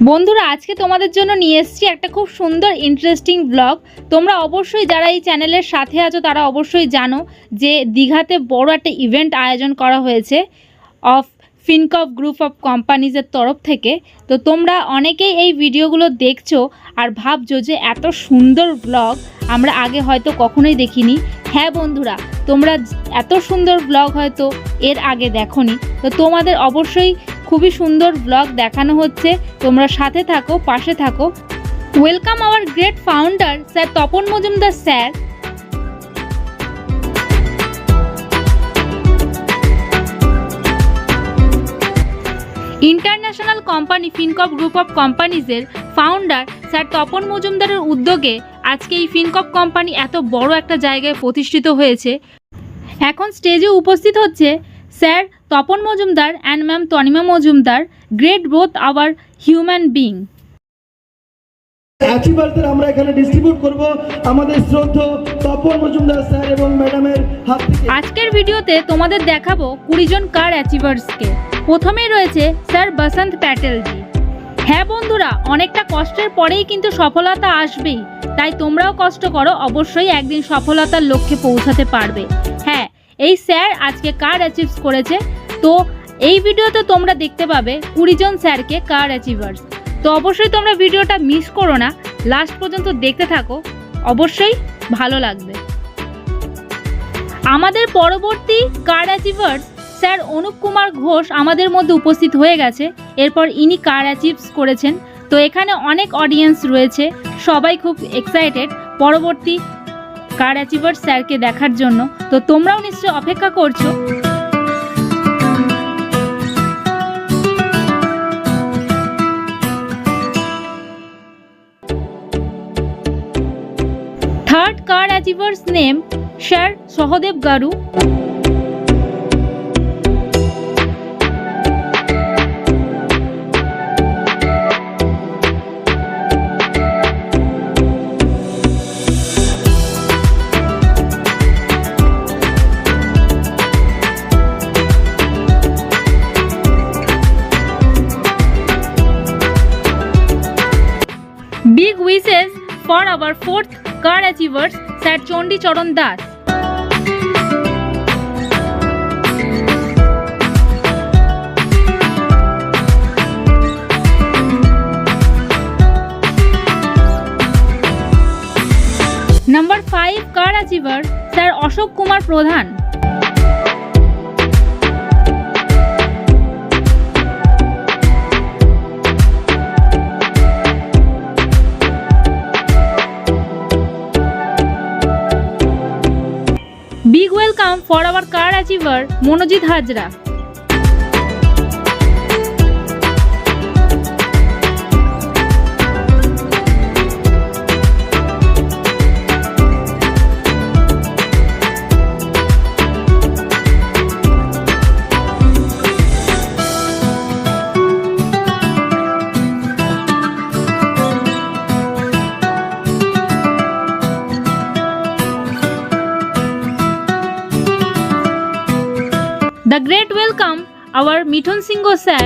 বন্ধুরা আজকে তোমাদের জন্য নিয়ে এসেছি একটা খুব সুন্দর ইন্টারেস্টিং ব্লগ। তোমরা অবশ্যই যারা এই চ্যানেলের সাথে আছো তারা অবশ্যই জানো যে দীঘাতে বড় একটা ইভেন্ট আয়োজন করা হয়েছে অফ ফিনকপ গ্রুপ অফ কোম্পানিজের তরফ থেকে। তো তোমরা অনেকেই এই ভিডিওগুলো দেখছো আর ভাবছো যে এত সুন্দর ব্লগ আমরা আগে হয়তো কখনোই দেখিনি। হ্যাঁ বন্ধুরা, তোমরা এত সুন্দর ব্লগ হয়তো এর আগে দেখোনি। তো তোমাদের অবশ্যই খুবই সুন্দর ব্লগ দেখানো হচ্ছে, তোমরা সাথে থাকো, পাশে থাকো। Welcome our great founder sir Tapan Majumdar sir. International company Fincorp group of কোম্পানিজের ফাউন্ডার স্যার তপন মজুমদারের উদ্যোগে আজকে এই ফিনকপ কোম্পানি এত বড় একটা জায়গায় প্রতিষ্ঠিত হয়েছে। এখন স্টেজে উপস্থিত হচ্ছে sir Tapan Majumdar and ma'am Tanima Majumdar, great both our human being. অ্যাচিভারদের আমরা এখানে ডিস্ট্রিবিউট করব আমাদের শ্রদ্ধেয় তপন মজুমদার স্যার এবং ম্যাডামের হাত থেকে। আজকের ভিডিওতে তোমাদের দেখাবো 20 জন কার অ্যাচিভার্সকে। প্রথমেই রয়েছে স্যার বসন্ত প্যাটেলজি। হ্যাঁ বন্ধুরা, অনেকটা কষ্টের পরেই কিন্তু সফলতা আসবেই, তাই তোমরাও কষ্ট করো, অবশ্যই একদিন সফলতার লক্ষ্যে পৌঁছাতে পারবে। হ্যাঁ, এই স্যার আজকে কার অ্যাচিভস করেছে। তো এই ভিডিওতে তোমরা দেখতে পাবে 20 জন স্যারকে কার অ্যাচিভার্স। তো অবশ্যই তোমরা ভিডিওটা মিস করো না, লাস্ট পর্যন্ত দেখতে থাকো, অবশ্যই ভালো লাগবে। আমাদের পরবর্তী কার অ্যাচিভার্স স্যার অনুপ কুমার ঘোষ আমাদের মধ্যে উপস্থিত হয়ে গেছে। এরপর ইনি কার অ্যাচিভস করেছেন। তো এখানে অনেক অডিয়েন্স রয়েছে, সবাই খুব এক্সাইটেড পরবর্তী কার অ্যাচিভার্স স্যারকে দেখার জন্য। তো তোমরাও নিশ্চয়ই অপেক্ষা করছো। Third car achievers name sir Sahadev garu. Big wishes for our fourth car achievers, Sir Chondi Charan Das. Number 5 car achiever, Sir Ashok Kumar Pradhan. Big welcome for our car achiever Monojit Hajra. The great welcome our Mithun Singh sir.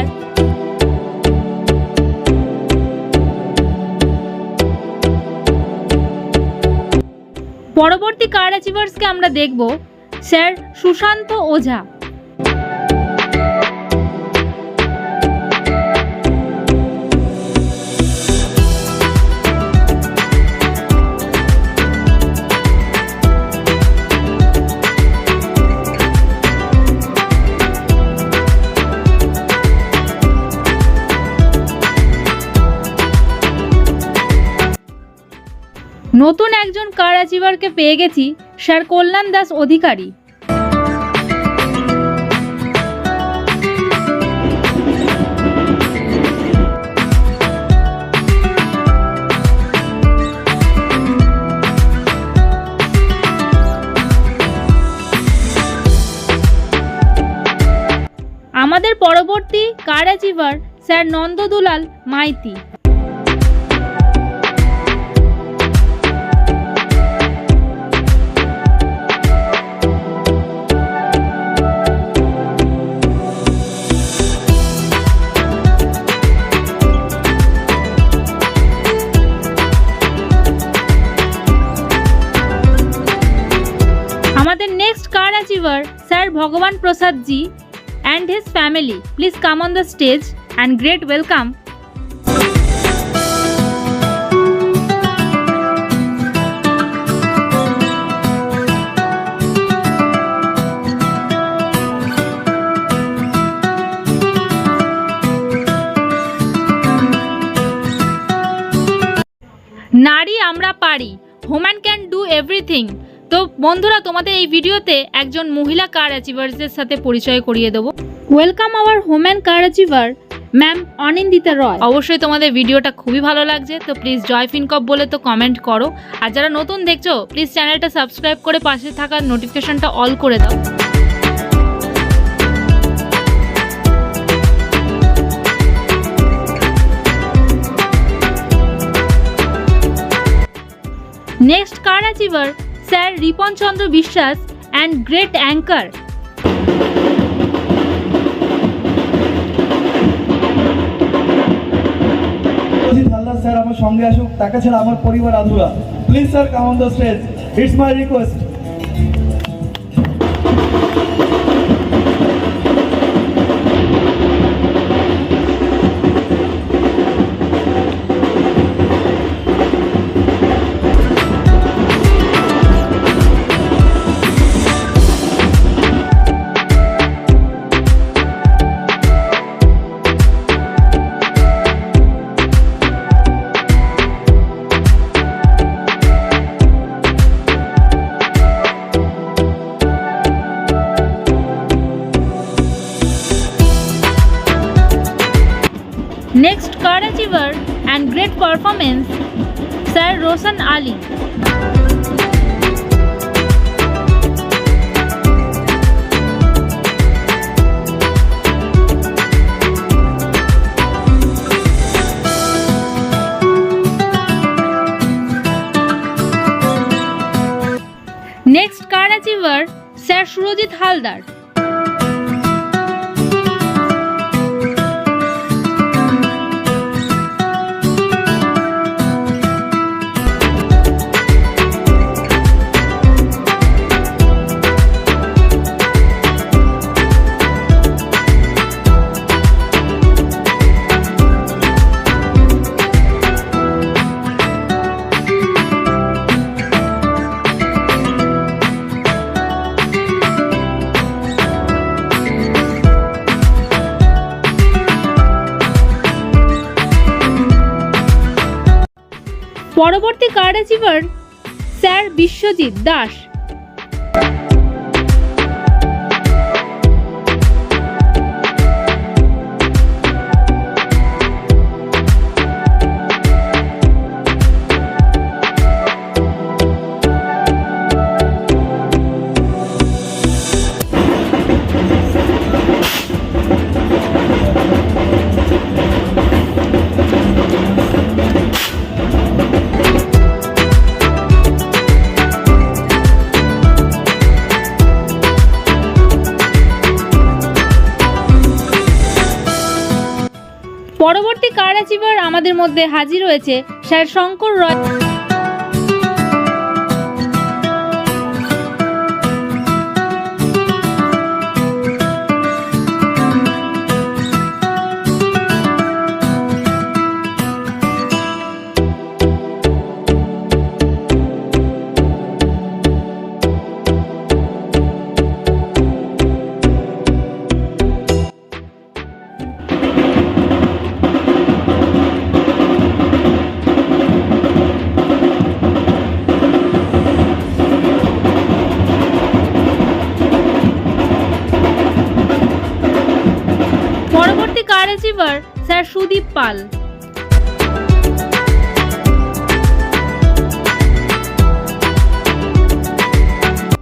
পরবর্তী কার অ্যাচিভার্সকে আমরা দেখব sir Sushant ওঝা। নতুন একজন কার অ্যাচিভারকে পেয়ে গেছি, sir কল্যাণ দাস অধিকারী। আমাদের পরবর্তী car achiever sir Nandadulal Maiti. Bhagavan Prasad ji and his family. Please come on the stage and great welcome. নারী আমরা পারি, ওম্যান ক্যান ডু এভরিথিং। তো বন্ধুরা, তোমাদের এই ভিডিওতে একজন মহিলা কার অ্যাচিভার্সের সাথে পরিচয় করিয়ে দেবো। Welcome our woman car achiever ma'am Anindita Roy. অবশ্যই তোমাদের ভিডিওটা খুবই ভালো লাগছে, তো প্লিজ জয় ফিনকপ বলে তো কমেন্ট করো। আর যারা নতুন দেখছো প্লিজ চ্যানেলটা সাবস্ক্রাইব করে পাশে থাকা নোটিফিকেশনটা অল করে দাও। Next car achiever, Sir Ripon Chandra Bishwas and great anchor. Haldar sir আমার সঙ্গে আসুক, তাকে ছাড়া আমার পরিবার আধুরা। Please sir come on the stage, it's my request. Next car achiever and great performance, Sir Roshan Ali. Next car achiever, Sir Surojit Haldar. পরবর্তী car achiever sir Biswajit Das. পরবর্তী কার অ্যাচিভার আমাদের মধ্যে হাজির হয়েছে স্যার শঙ্কর রয়। कार अचीवर सर सुदीप पाल।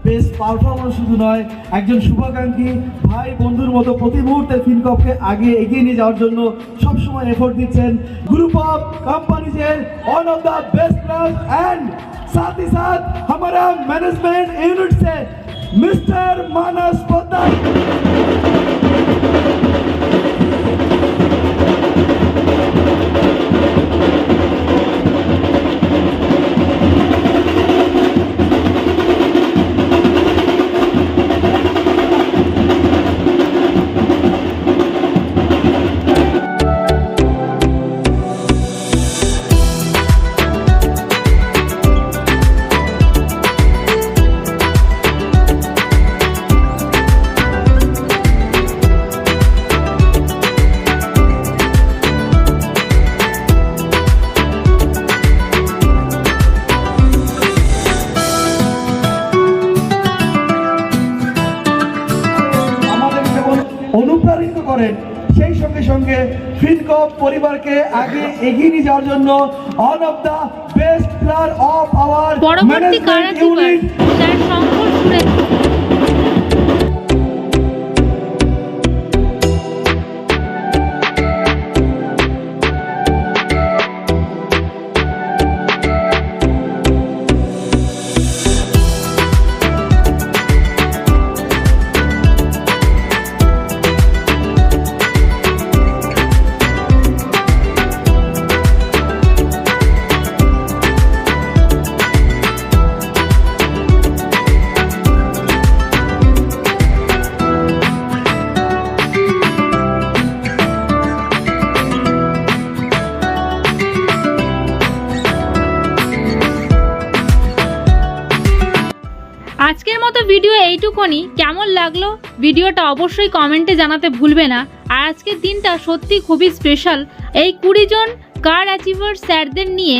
Best performance শুধু নয়, একজন শুভাকাঙ্ক্ষী ভাই বন্ধুর মতো প্রতি মুহূর্তে ফিনকপকে আগে এগিয়ে নিয়ে যাওয়ার জন্য সবসময় এফোর্ট দিচ্ছেন। Group of companies one of the best branch and साथ ही साथ हमारा मैनेजमेंट यूनिट से मिस्टर मानस पोद्दार। উৎসাহিত করেন, সেই সঙ্গে সঙ্গে ফিনকপ পরিবারকে আগে এগিয়ে নিয়ে যাওয়ার জন্য on of the best player of our পরবর্তী কারাচিবার স্যার শঙ্কর সুরেশ। আজকের মতো ভিডিও এইটুকুনি। কেমন লাগলো ভিডিওটা অবশ্যই কমেন্টে জানাতে ভুলবে না। আর আজকের দিনটা সত্যি খুবই স্পেশাল। এই 20 জন কার অ্যাচিভার স্যারদের নিয়ে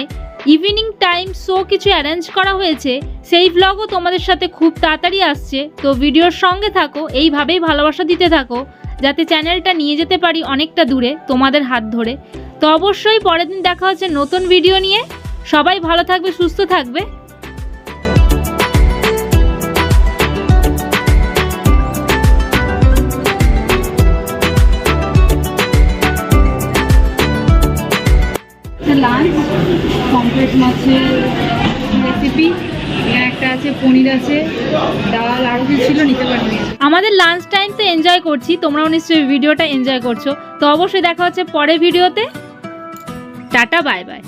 ইভিনিং টাইম শো কিছু অ্যারেঞ্জ করা হয়েছে, সেই ভ্লগও তোমাদের সাথে খুব তাড়াতাড়ি আসছে। তো ভিডিওর সঙ্গে থাকো, এইভাবেই ভালোবাসা দিতে থাকো, যাতে চ্যানেলটা নিয়ে যেতে পারি অনেকটা দূরে তোমাদের হাত ধরে। তো অবশ্যই পরের দিন দেখা হচ্ছে নতুন ভিডিও নিয়ে। সবাই ভালো থাকবে, সুস্থ থাকবে। লাঞ্চ পমফ্রেট মাছের রেসিপি, একটা আছে পনির আছে, ডাল আরও কিছু ছিল, নিতে পারিনি। আমাদের লাঞ্চ টাইম তো এনজয় করছি, তোমরাও নিশ্চয়ই ভিডিওটা এনজয় করছো। তো অবশ্যই দেখা হচ্ছে পরের ভিডিওতে। Tata, bye bye.